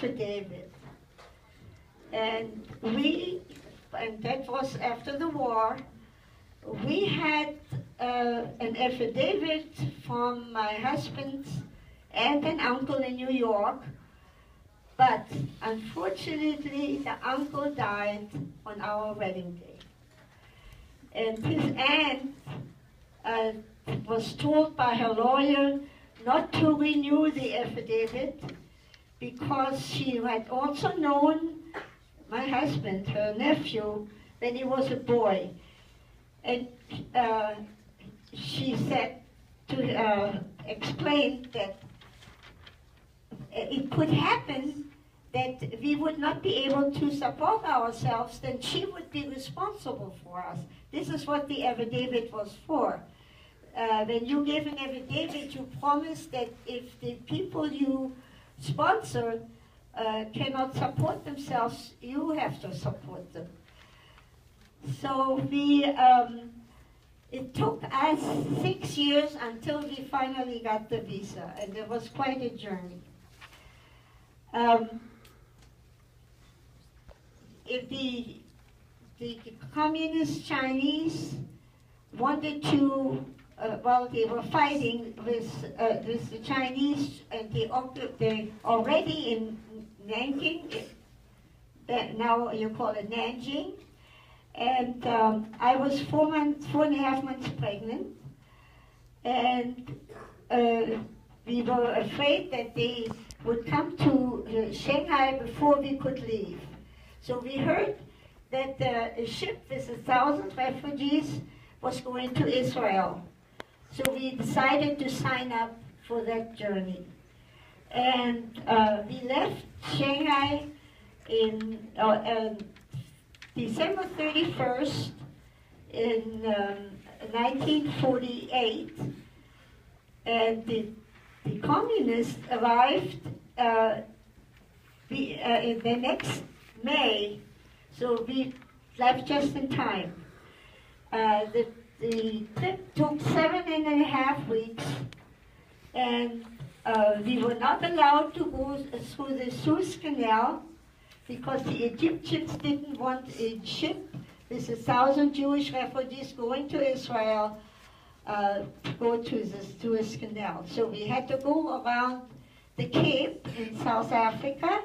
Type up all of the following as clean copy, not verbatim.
affidavit. And that was after the war, we had an affidavit from my husband's aunt and uncle in New York, but unfortunately the uncle died on our wedding day. And his aunt was told by her lawyer not to renew the affidavit because she had also known my husband, her nephew, when he was a boy. And she said to explain that it could happen that we would not be able to support ourselves, then she would be responsible for us. This is what the affidavit was for. When you give an affidavit, you promise that if the people you sponsor cannot support themselves, you have to support them. So it took us 6 years until we finally got the visa, and it was quite a journey. If the communist Chinese wanted to, well, they were fighting with the Chinese, and they already in Nanking, now you call it Nanjing, and I was 4.5 months pregnant, and we were afraid that they would come to Shanghai before we could leave. So we heard that a ship with 1,000 refugees was going to Israel. So we decided to sign up for that journey. And we left Shanghai in December 31st in 1948. And the communists arrived in the next May, so we left just in time. The trip took 7.5 weeks, and we were not allowed to go through the Suez Canal because the Egyptians didn't want a ship with 1,000 Jewish refugees going to Israel to go to the Suez Canal. So we had to go around the Cape in South Africa,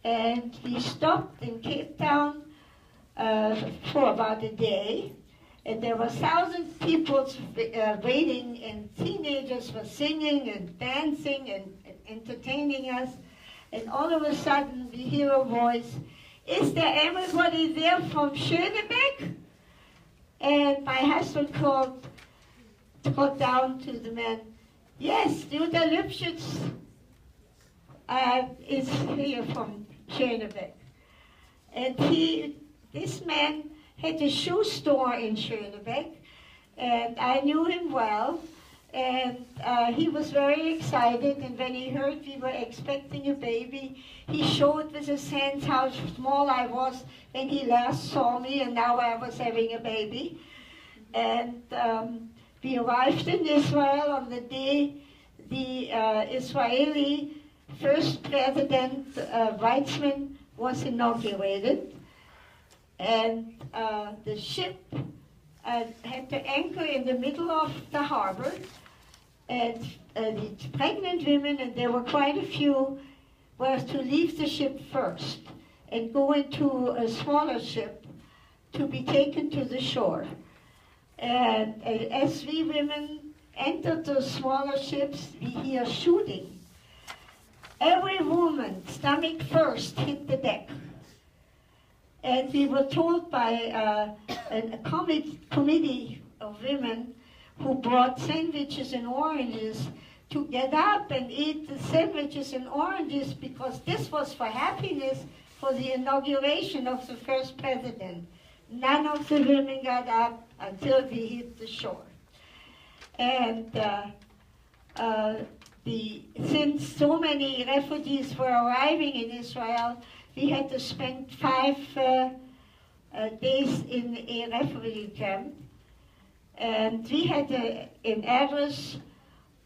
and we stopped in Cape Town for about a day. And there were 1,000 people waiting, and teenagers were singing and dancing and entertaining us. And all of a sudden, we hear a voice, "Is there anybody there from Schönebeck?" And my husband called down to the man, "Yes, Judah Lipschitz is here from Schönebeck." And this man had a shoe store in Schönebeck, and I knew him well, and he was very excited, and when he heard we were expecting a baby, he showed with his hands how small I was when he last saw me, and now I was having a baby. And we arrived in Israel on the day the Israeli first president, Weizmann, was inaugurated. And the ship had to anchor in the middle of the harbor, and the pregnant women, and there were quite a few, were to leave the ship first and go into a smaller ship to be taken to the shore. And as we women entered the smaller ships, we hear shooting. Every woman, stomach first, hit the deck. And we were told by a committee of women who brought sandwiches and oranges to get up and eat the sandwiches and oranges because this was for happiness for the inauguration of the first president. None of the women got up until we hit the shore. And since so many refugees were arriving in Israel, we had to spend 5 days in a refugee camp. And we had an address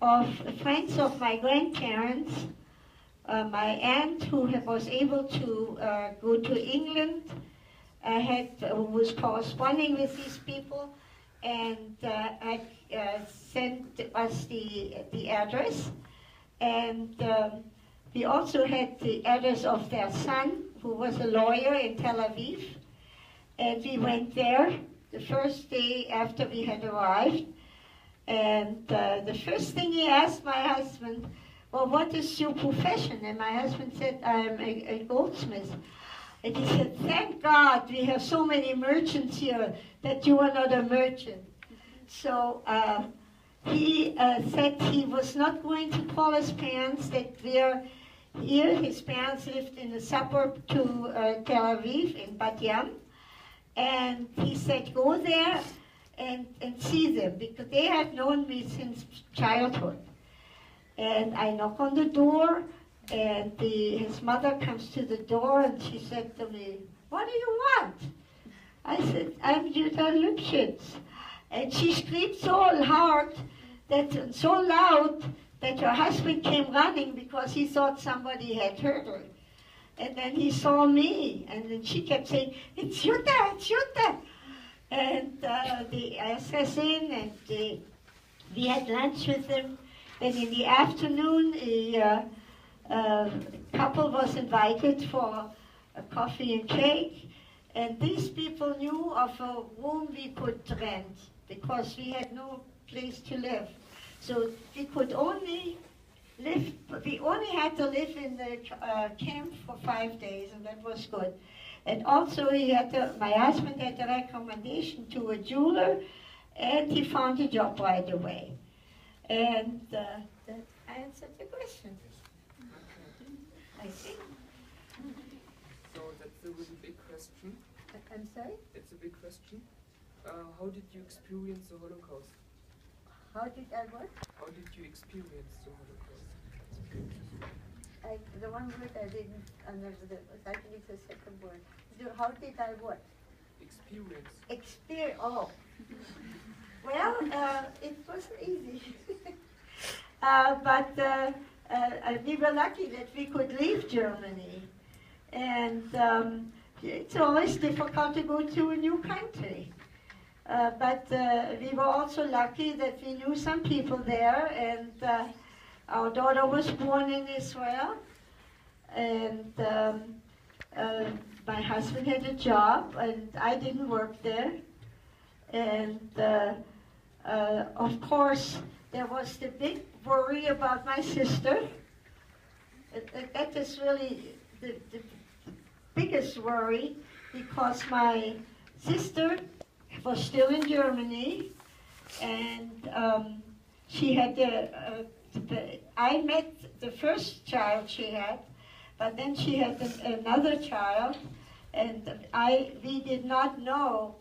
of friends of my grandparents my aunt, who was able to go to England, was corresponding with these people, and had sent us the address. And we also had the address of their son, who was a lawyer in Tel Aviv. And we went there the first day after we had arrived. And the first thing he asked my husband, well, what is your profession? And my husband said, I'm a goldsmith. And he said, thank God we have so many merchants here that you are not a merchant. So he said he was not going to call his parents that they're here. His parents lived in a suburb to Tel Aviv, in Bat Yam. And he said, go there and see them, because they had known me since childhood. And I knock on the door, and his mother comes to the door, and she said to me, what do you want? I said, I'm Jutta Lipschitz. And she screamed so hard, so loud, that her husband came running because he thought somebody had hurt her. And then he saw me, and then she kept saying, it's Jutta, it's Jutta. And they asked us in, and we had lunch with them. Then in the afternoon, a couple was invited for a coffee and cake. And these people knew of a room we could rent, because we had no place to live. So we could only live, we only had to live in the camp for 5 days, and that was good. And also my husband had a recommendation to a jeweler, and he found a job right away. And that answered the question, I think. So that's a really big question. I'm sorry? It's a big question. How did you experience the Holocaust? How did I what? How did you experience the Holocaust? The one word I didn't understand, I think it's the second word. How did I what? Experience. Oh. Well, it wasn't easy. But we were lucky that we could leave Germany. And it's always difficult to go to a new country. But we were also lucky that we knew some people there, and our daughter was born in Israel, and my husband had a job, and I didn't work there. And of course, there was the big worry about my sister. That is really the biggest worry, because my sister was still in Germany, and she had I met the first child she had, but then she had another child, and we did not know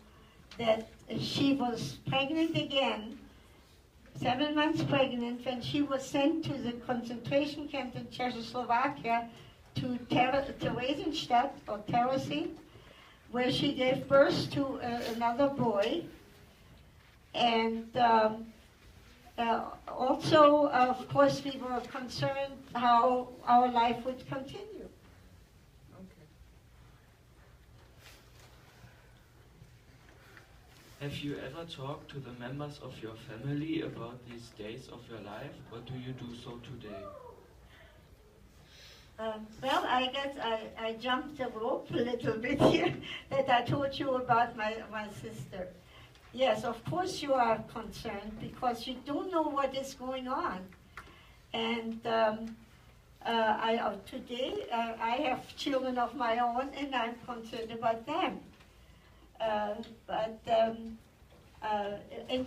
that she was pregnant again, 7 months pregnant, when she was sent to the concentration camp in Czechoslovakia, to Theresienstadt, or Terezin, where she gave birth to another boy. And also, of course, we were concerned how our life would continue. Okay. Have you ever talked to the members of your family about these days of your life, or do you do so today? Well, I guess I jumped the rope a little bit here, that I told you about my sister. Yes, of course you are concerned, because you don't know what is going on. And today I have children of my own, and I'm concerned about them. And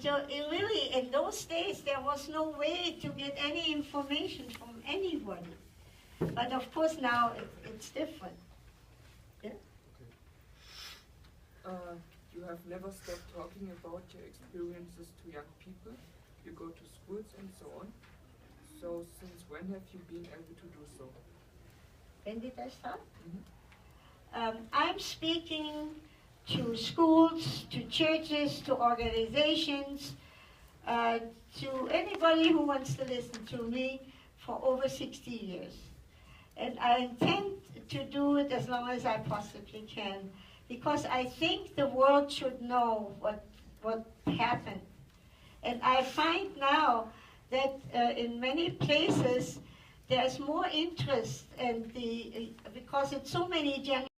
so really, in those days, there was no way to get any information from anybody. But of course now it's different. Yeah? Okay. You have never stopped talking about your experiences to young people. You go to schools and so on. So since when have you been able to do so? When did I start? Mm-hmm. I'm speaking to schools, to churches, to organizations, to anybody who wants to listen to me for over 60 years. And I intend to do it as long as I possibly can, because I think the world should know what happened. And I find now that in many places there's more interest in because it's so many generations